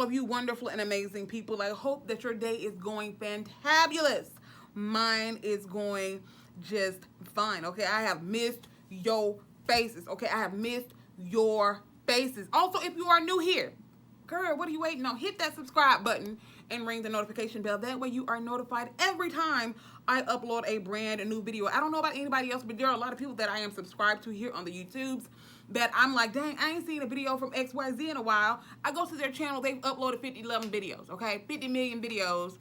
of you wonderful and amazing people. I hope that your day is going fantabulous. Mine is going just fine. Okay, I have missed your faces. Okay, I have missed your faces. Also, if you are new here, girl, what are you waiting on? Hit that subscribe button and ring the notification bell. That way you are notified every time I upload a brand new video. I don't know about anybody else, but there are a lot of people that I am subscribed to here on the YouTubes that I'm like, dang, I ain't seen a video from XYZ in a while. I go to their channel, they've uploaded 11 videos, okay? 50 million videos.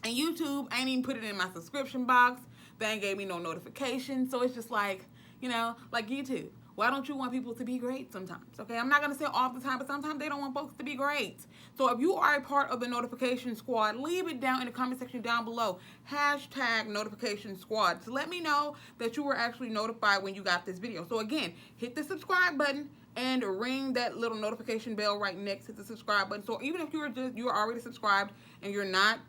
And YouTube ain't even put it in my subscription box. They ain't gave me no notification. So it's just like, you know, like YouTube. Why don't you want people to be great sometimes? Okay, I'm not going to say all the time, but sometimes they don't want folks to be great. So if you are a part of the notification squad, leave it down in the comment section down below. Hashtag notification squad. So let me know that you were actually notified when you got this video. So again, hit the subscribe button and ring that little notification bell right next to the subscribe button. So even if you're already subscribed and you're not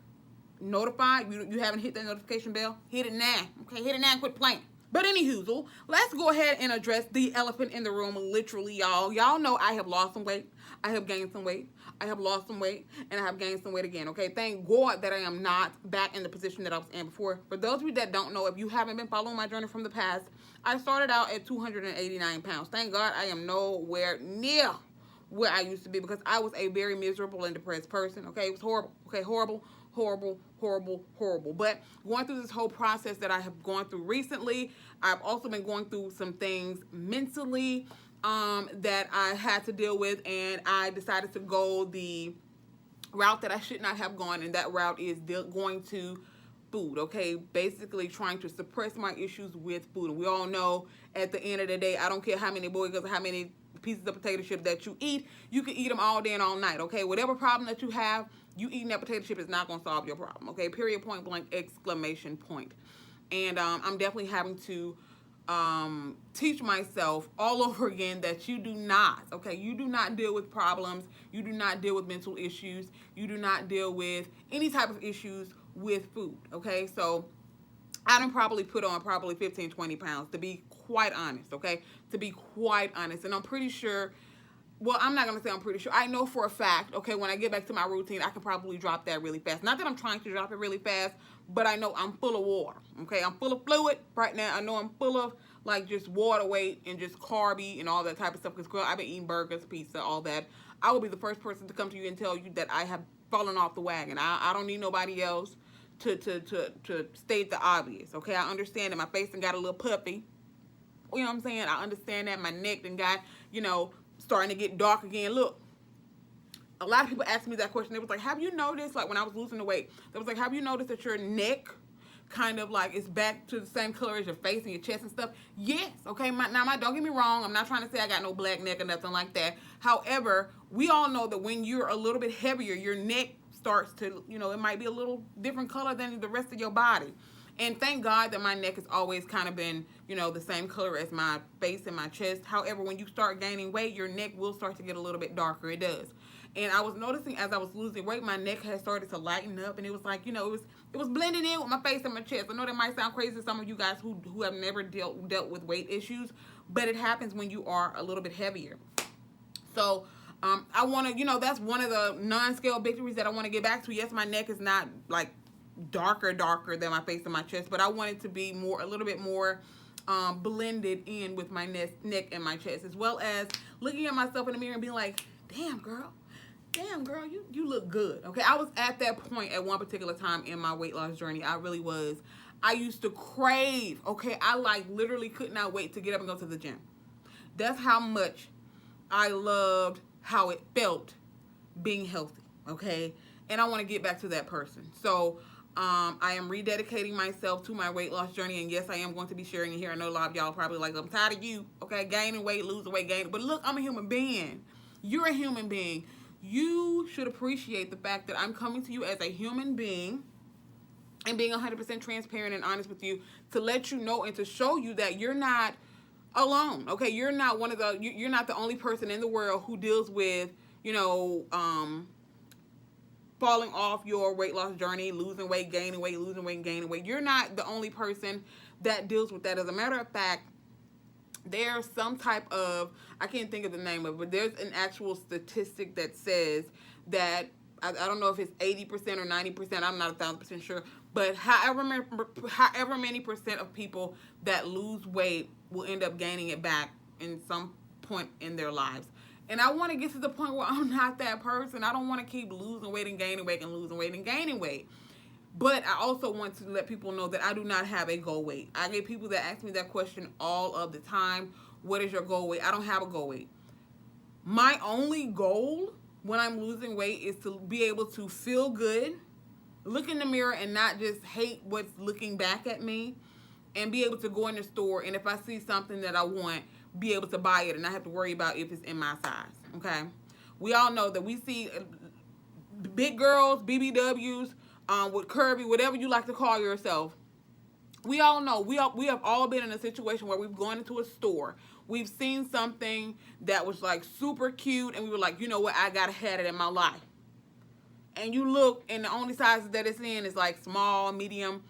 notified, you haven't hit that notification bell, hit it now. Okay, hit it now and quit playing. But anywho, let's go ahead and address the elephant in the room, literally, y'all. Y'all know I have lost some weight. I have gained some weight. I have lost some weight. And I have gained some weight again, okay? Thank God that I am not back in the position that I was in before. For those of you that don't know, if you haven't been following my journey from the past, I started out at 289 pounds. Thank God I am nowhere near where I used to be because I was a very miserable and depressed person, okay? It was horrible, okay? Horrible. But going through this whole process that I have gone through recently, I've also been going through some things mentally that I had to deal with, and I decided to go the route that I should not have gone, and that route is going to food, okay? Basically trying to suppress my issues with food. And we all know at the end of the day, I don't care how many boilers or how many pieces of potato chip that you eat, you can eat them all day and all night, okay? Whatever problem that you have, you eating that potato chip is not going to solve your problem, okay? Period, point blank, exclamation point. And I'm definitely having to teach myself all over again that you do not, okay? You do not deal with problems. You do not deal with mental issues. You do not deal with any type of issues with food, okay? So I done probably put on 15, 20 pounds, to be quite honest, okay? To be quite honest. And I'm pretty sure, well, I'm not going to say I'm pretty sure. I know for a fact, okay, when I get back to my routine, I can probably drop that really fast. Not that I'm trying to drop it really fast, but I know I'm full of water, okay? I'm full of fluid right now. I know I'm full of, like, just water weight and just carby and all that type of stuff. Because, girl, I've been eating burgers, pizza, all that. I will be the first person to come to you and tell you that I have fallen off the wagon. I don't need nobody else to state the obvious, okay? I understand that my face done got a little puffy. You know what I'm saying? I understand that my neck done got, you know, starting to get dark again. Look, a lot of people asked me that question. They was like, have you noticed, like when I was losing the weight, they was like, have you noticed that your neck kind of like is back to the same color as your face and your chest and stuff? Yes, okay? Don't get me wrong. I'm not trying to say I got no black neck or nothing like that. However, we all know that when you're a little bit heavier, your neck starts to, you know, it might be a little different color than the rest of your body. And thank God that my neck has always kind of been, you know, the same color as my face and my chest. However, when you start gaining weight, your neck will start to get a little bit darker. It does. And I was noticing as I was losing weight, my neck had started to lighten up. And it was like, you know, it was blending in with my face and my chest. I know that might sound crazy to some of you guys who have never dealt with weight issues. But it happens when you are a little bit heavier. So I want to, you know, that's one of the non-scale victories that I want to get back to. Yes, my neck is not like darker than my face and my chest, but I want it to be a little bit more blended in with my neck and my chest, as well as looking at myself in the mirror and being like, damn girl, you look good. Okay, I was at that point at one particular time in my weight loss journey. I really was. I used to crave, okay, I like literally could not wait to get up and go to the gym. That's how much I loved how it felt being healthy, okay? And I want to get back to that person. So I am rededicating myself to my weight loss journey. And yes, I am going to be sharing it here. I know a lot of y'all probably like, I'm tired of you, okay? Gaining weight, losing weight, gaining. But look, I'm a human being. You're a human being. You should appreciate the fact that I'm coming to you as a human being and being 100% transparent and honest with you to let you know and to show you that you're not alone, okay? You're not you're not the only person in the world who deals with, you know, falling off your weight loss journey, losing weight, gaining weight, losing weight, gaining weight. You're not the only person that deals with that. As a matter of fact, there's some type of, I can't think of the name of it, but there's an actual statistic that says that, I don't know if it's 80% or 90%, I'm not 1,000% sure, but however many percent of people that lose weight will end up gaining it back in some point in their lives. And I want to get to the point where I'm not that person. I don't want to keep losing weight and gaining weight and losing weight and gaining weight. But I also want to let people know that I do not have a goal weight. I get people that ask me that question all of the time. What is your goal weight? I don't have a goal weight. My only goal when I'm losing weight is to be able to feel good, look in the mirror and not just hate what's looking back at me, and be able to go in the store, and if I see something that I want, be able to buy it and not have to worry about if it's in my size, okay? We all know that we see big girls, BBWs, with curvy, whatever you like to call yourself. We all know, we have all been in a situation where we've gone into a store, we've seen something that was like super cute, and we were like, you know what, I gotta have it in my life. And you look, and the only sizes that it's in is like small, medium,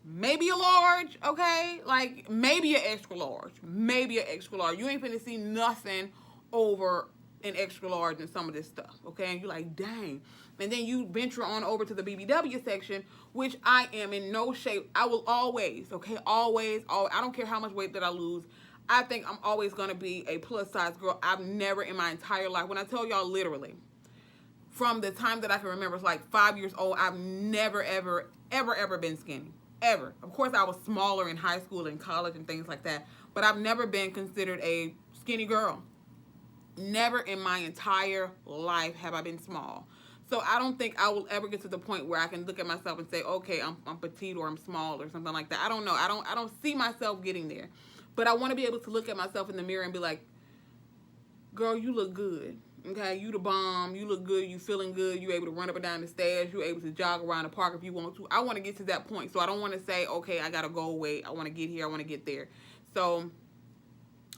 maybe a large, okay? Like maybe an extra large. Maybe an extra large. You ain't finna see nothing over an extra large in some of this stuff, okay? And you're like, dang. And then you venture on over to the BBW section, which I am in no shape. I will always, okay, always, I don't care how much weight that I lose. I think I'm always gonna be a plus size girl. I've never in my entire life, when I tell y'all literally, from the time that I can remember, it's like 5 years old, I've never, ever been skinny. Ever. Of course, I was smaller in high school and college and things like that, but I've never been considered a skinny girl. Never in my entire life have I been small. So I don't think I will ever get to the point where I can look at myself and say, okay, I'm petite or I'm small or something like that. I don't know. I don't see myself getting there. But I want to be able to look at myself in the mirror and be like, girl, you look good. Okay, you the bomb, you look good, you feeling good, you able to run up and down the stairs, you able to jog around the park if you want to. I want to get to that point. So I don't want to say, okay, I got to go away. I want to get here, I want to get there. So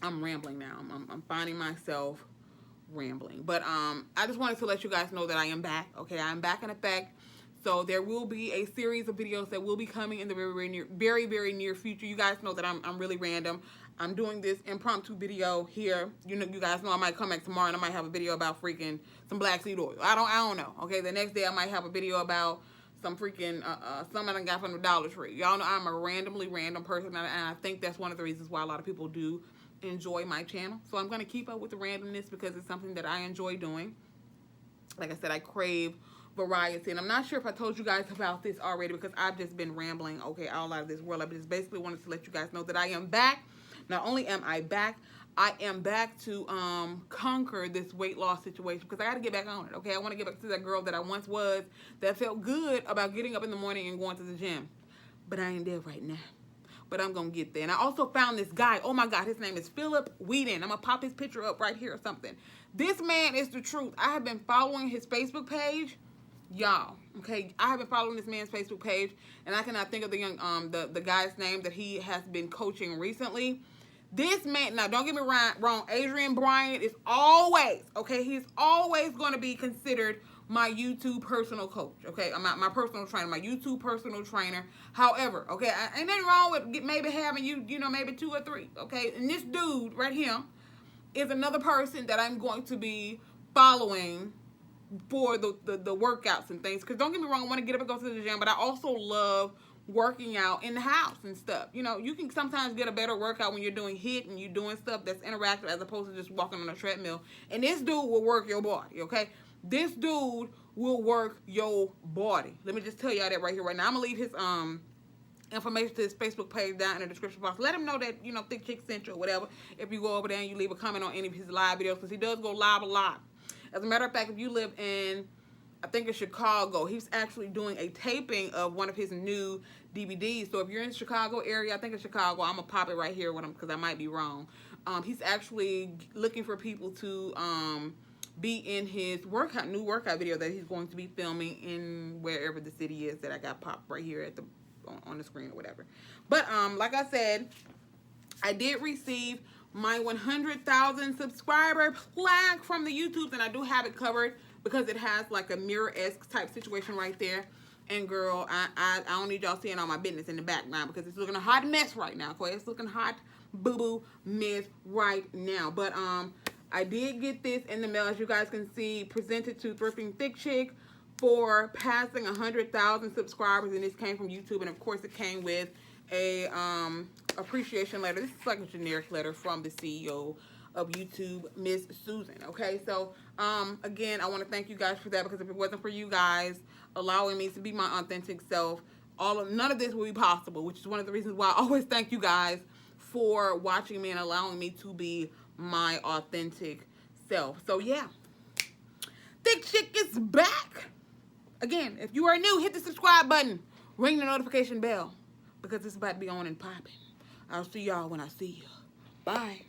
I'm rambling now. I'm finding myself rambling. But I just wanted to let you guys know that I am back. Okay, I'm back in effect. So there will be a series of videos that will be coming in the very near future. You guys know that I'm really random. I'm doing this impromptu video here. You know, you guys know I might come back tomorrow and I might have a video about freaking some black seed oil. I don't know. Okay, the next day I might have a video about some freaking something I got from the Dollar Tree. Y'all know I'm a randomly random person, and I think that's one of the reasons why a lot of people do enjoy my channel. So I'm gonna keep up with the randomness because it's something that I enjoy doing. Like I said, I crave variety, and I'm not sure if I told you guys about this already because I've just been rambling, okay, all out of this world. I just basically wanted to let you guys know that I am back. Not only am I back, I am back to conquer this weight loss situation because I got to get back on it, okay? I want to get back to that girl that I once was that felt good about getting up in the morning and going to the gym. But I ain't there right now. But I'm going to get there. And I also found this guy. Oh, my God. His name is Philip Whedon. I'm going to pop his picture up right here or something. This man is the truth. I have been following his Facebook page. Y'all, okay? I have been following this man's Facebook page. And I cannot think of the young the guy's name that he has been coaching recently. This man, now don't get me wrong, Adrian Bryant is always, okay, he's always going to be considered my YouTube personal coach, okay, my personal trainer, my YouTube personal trainer. However, okay, ain't nothing wrong with maybe having you know, maybe 2 or 3, okay, and this dude right here is another person that I'm going to be following for the workouts and things, because don't get me wrong, I want to get up and go to the gym, but I also love working out in the house and stuff. You know, you can sometimes get a better workout when you're doing HIIT and you're doing stuff that's interactive as opposed to just walking on a treadmill. And this dude will work your body, okay? This dude will work your body. Let me just tell y'all that right here, right now. I'm going to leave his information to his Facebook page down in the description box. Let him know that, you know, Thick Chick sent you or whatever. If you go over there and you leave a comment on any of his live videos, because he does go live a lot. As a matter of fact, if you live in, I think it's Chicago, he's actually doing a taping of one of his new DVDs. So if you're in the Chicago area, I think it's Chicago, I'm going to pop it right here with him because I might be wrong. He's actually looking for people to be in his new workout video that he's going to be filming in wherever the city is that I got popped right here at the on the screen or whatever. But like I said, I did receive my 100,000 subscriber plaque from the YouTubes, and I do have it covered because it has like a mirror-esque type situation right there. And girl, I don't need y'all seeing all my business in the background because it's looking a hot mess right now, okay? It's looking hot boo-boo miss right now. But I did get this in the mail, as you guys can see, presented to Thrifting Thick Chick for passing 100,000 subscribers, and this came from YouTube, and of course it came with a appreciation letter. This is like a generic letter from the CEO of YouTube, Miss Susan. Okay, so again, I want to thank you guys for that, because if it wasn't for you guys allowing me to be my authentic self, none of this would be possible, which is one of the reasons why I always thank you guys for watching me and allowing me to be my authentic self. So yeah, Thick Chick is back. Again, if you are new, hit the subscribe button, ring the notification bell, because it's about to be on and popping. I'll see y'all when I see you. Bye.